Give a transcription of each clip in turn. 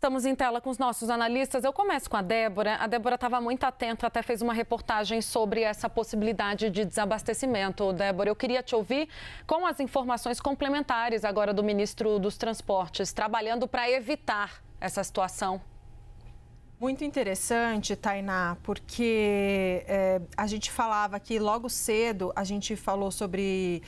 Estamos em tela com os nossos analistas. Eu começo com a Débora. A Débora estava muito atenta, até fez uma reportagem sobre essa possibilidade de desabastecimento. Débora, eu queria te ouvir com as informações complementares agora do ministro dos Transportes, trabalhando para evitar essa situação. Muito interessante, Tainá, porque a gente falava aqui logo cedo, a gente falou sobre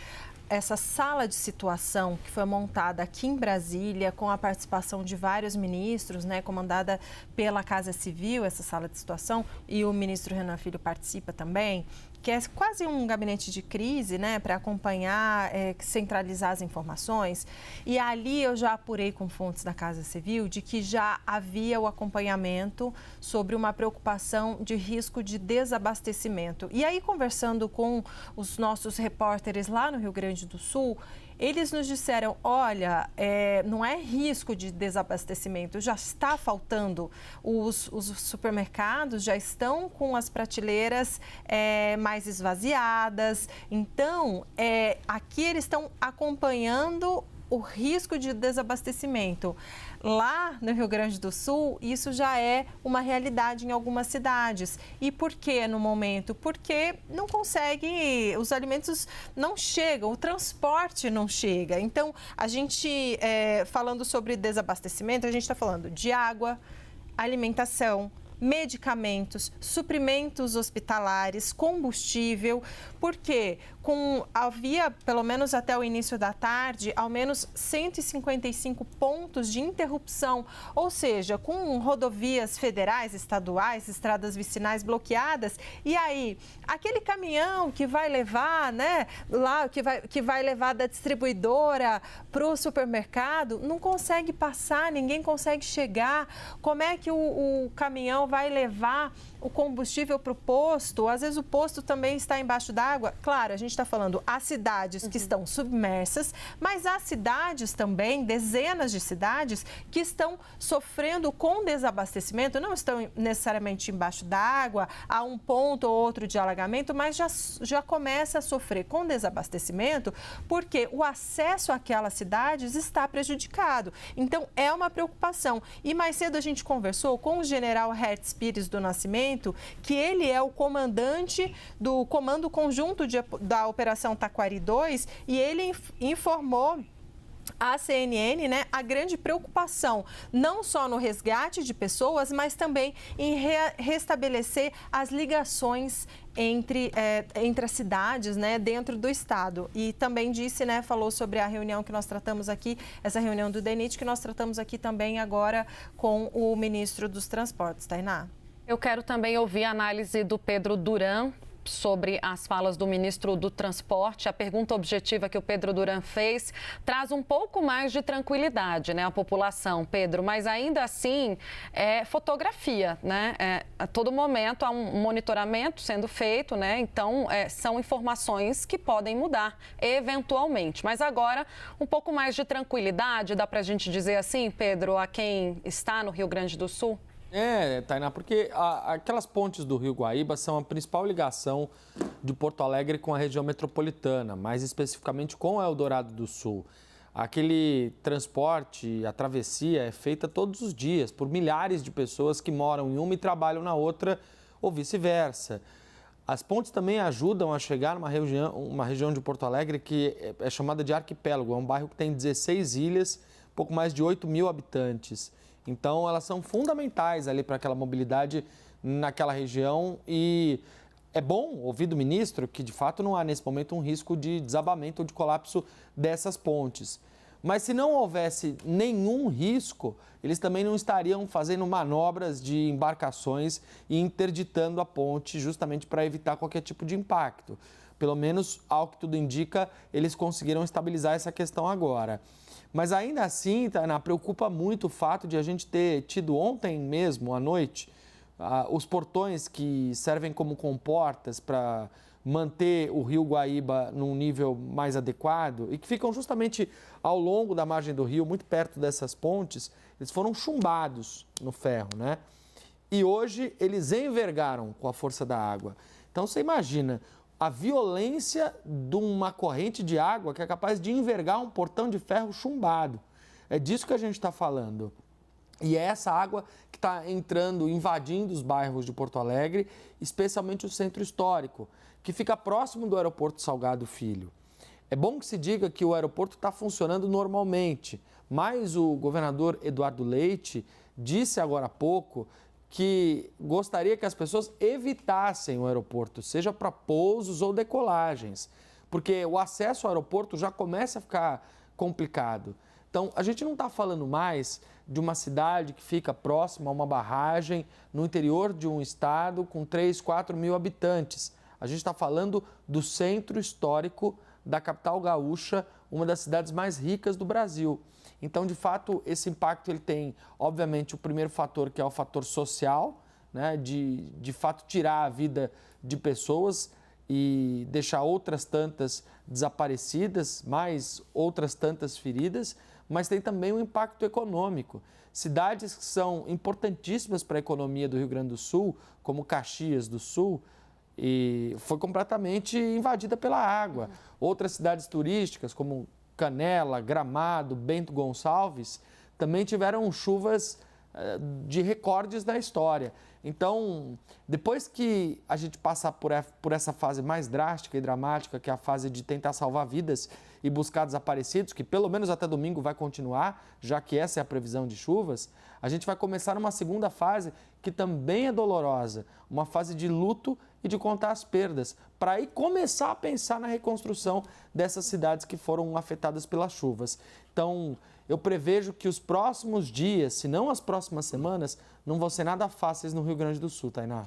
essa sala de situação que foi montada aqui em Brasília com a participação de vários ministros, né, comandada pela Casa Civil, essa sala de situação, e o ministro Renan Filho participa também, que é quase um gabinete de crise, né, para acompanhar, centralizar as informações. E ali eu já apurei com fontes da Casa Civil de que já havia o acompanhamento sobre uma preocupação de risco de desabastecimento. E aí, conversando com os nossos repórteres lá no Rio Grande do Sul, eles nos disseram, olha, não é risco de desabastecimento, já está faltando. Os supermercados já estão com as prateleiras mais esvaziadas. Então, aqui eles estão acompanhando o risco de desabastecimento. Lá no Rio Grande do Sul, isso já é uma realidade em algumas cidades. E por que no momento? Porque não consegue, os alimentos não chegam, o transporte não chega. Então, a gente, falando sobre desabastecimento, a gente está falando de água, alimentação, medicamentos, suprimentos hospitalares, combustível, porque havia, pelo menos até o início da tarde, ao menos 155 pontos de interrupção, ou seja, com rodovias federais, estaduais, estradas vicinais bloqueadas, e aí, aquele caminhão que vai levar, né, lá, que vai levar da distribuidora para o supermercado, não consegue passar, ninguém consegue chegar. Como é que o caminhão vai levar o combustível para o posto? Às vezes o posto também está embaixo d'água. Claro, a gente está falando há cidades que estão submersas, mas há cidades também, dezenas de cidades, que estão sofrendo com desabastecimento, não estão necessariamente embaixo d'água, há um ponto ou outro de alagamento, mas já começa a sofrer com desabastecimento porque o acesso àquelas cidades está prejudicado. Então, é uma preocupação. E mais cedo a gente conversou com o general Hertz Pires do Nascimento, que ele é o comandante do Comando Conjunto da Operação Taquari 2, e ele informou à CNN, né, a grande preocupação, não só no resgate de pessoas, mas também em restabelecer as ligações entre as cidades, né, dentro do estado. E também disse, né, falou sobre a reunião que nós tratamos aqui, essa reunião do DENIT, que nós tratamos aqui também agora com o ministro dos Transportes, Tainá. Eu quero também ouvir a análise do Pedro Duran sobre as falas do ministro do Transporte. A pergunta objetiva que o Pedro Duran fez traz um pouco mais de tranquilidade, né, à população, Pedro, mas ainda assim é fotografia, né? A todo momento há um monitoramento sendo feito, né? Então são informações que podem mudar eventualmente. Mas agora um pouco mais de tranquilidade, dá para a gente dizer assim, Pedro, a quem está no Rio Grande do Sul? Tainá, porque aquelas pontes do Rio Guaíba são a principal ligação de Porto Alegre com a região metropolitana, mais especificamente com Eldorado do Sul. Aquele transporte, a travessia é feita todos os dias por milhares de pessoas que moram em uma e trabalham na outra, ou vice-versa. As pontes também ajudam a chegar numa região de Porto Alegre que é chamada de Arquipélago, é um bairro que tem 16 ilhas, pouco mais de 8 mil habitantes. Então, elas são fundamentais ali para aquela mobilidade naquela região e é bom ouvir do ministro que, de fato, não há nesse momento um risco de desabamento ou de colapso dessas pontes. Mas se não houvesse nenhum risco, eles também não estariam fazendo manobras de embarcações e interditando a ponte justamente para evitar qualquer tipo de impacto. Pelo menos, ao que tudo indica, eles conseguiram estabilizar essa questão agora. Mas ainda assim, Tainá, preocupa muito o fato de a gente ter tido ontem mesmo, à noite, os portões que servem como comportas para manter o Rio Guaíba num nível mais adequado e que ficam justamente ao longo da margem do rio, muito perto dessas pontes, eles foram chumbados no ferro, né? E hoje eles envergaram com a força da água. Então você imagina a violência de uma corrente de água que é capaz de envergar um portão de ferro chumbado. É disso que a gente está falando. E é essa água que está entrando, invadindo os bairros de Porto Alegre, especialmente o centro histórico, que fica próximo do aeroporto Salgado Filho. É bom que se diga que o aeroporto está funcionando normalmente, mas o governador Eduardo Leite disse agora há pouco que gostaria que as pessoas evitassem o aeroporto, seja para pousos ou decolagens, porque o acesso ao aeroporto já começa a ficar complicado. Então, a gente não está falando mais de uma cidade que fica próxima a uma barragem no interior de um estado com 3, 4 mil habitantes. A gente está falando do centro histórico da capital gaúcha, uma das cidades mais ricas do Brasil. Então, de fato, esse impacto ele tem, obviamente, o primeiro fator, que é o fator social, né, de fato tirar a vida de pessoas e deixar outras tantas desaparecidas, mais outras tantas feridas, mas tem também um impacto econômico. Cidades que são importantíssimas para a economia do Rio Grande do Sul, como Caxias do Sul, e foi completamente invadida pela água. Outras cidades turísticas, como Canela, Gramado, Bento Gonçalves, também tiveram chuvas de recordes da história. Então, depois que a gente passar por essa fase mais drástica e dramática, que é a fase de tentar salvar vidas e buscar desaparecidos, que pelo menos até domingo vai continuar, já que essa é a previsão de chuvas, a gente vai começar uma segunda fase que também é dolorosa, uma fase de luto e de contar as perdas, para aí começar a pensar na reconstrução dessas cidades que foram afetadas pelas chuvas. Então, eu prevejo que os próximos dias, se não as próximas semanas, não vão ser nada fáceis no Rio Grande do Sul, Tainá.